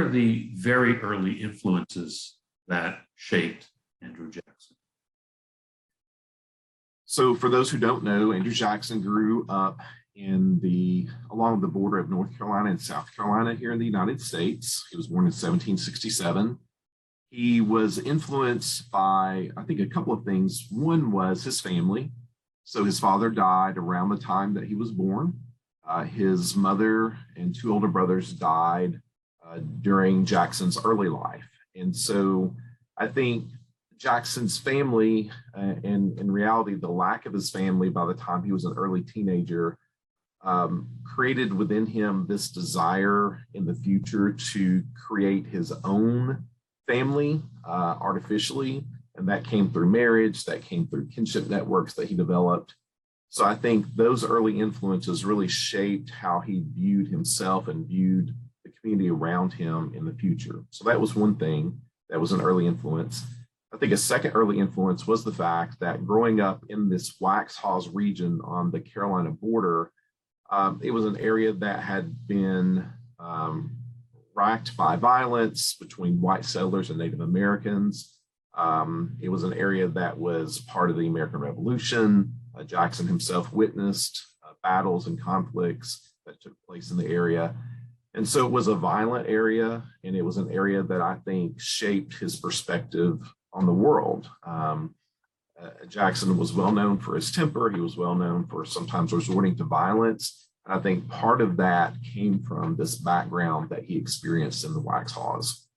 are the very early influences that shaped Andrew Jackson? So for those who don't know, Andrew Jackson grew up along the border of North Carolina and South Carolina here in the United States. He was born in 1767. He was influenced by, I think, a couple of things. One was his family. So his father died around the time that he was born. His mother and two older brothers died during Jackson's early life. And so I think Jackson's family, and in reality, the lack of his family by the time he was an early teenager, created within him this desire in the future to create his own family artificially. And that came through marriage, that came through kinship networks that he developed. So I think those early influences really shaped how he viewed himself and viewed the community around him in the future. So that was one thing that was an early influence. I think a second early influence was the fact that growing up in this Waxhaws region on the Carolina border, it was an area that had been racked by violence between white settlers and Native Americans. It was an area that was part of the American Revolution. Jackson himself witnessed battles and conflicts that took place in the area. And so it was a violent area, and it was an area that I think shaped his perspective on the world. Jackson was well known for his temper. He was well known for sometimes resorting to violence. And I think part of that came from this background that he experienced in the Waxhaws.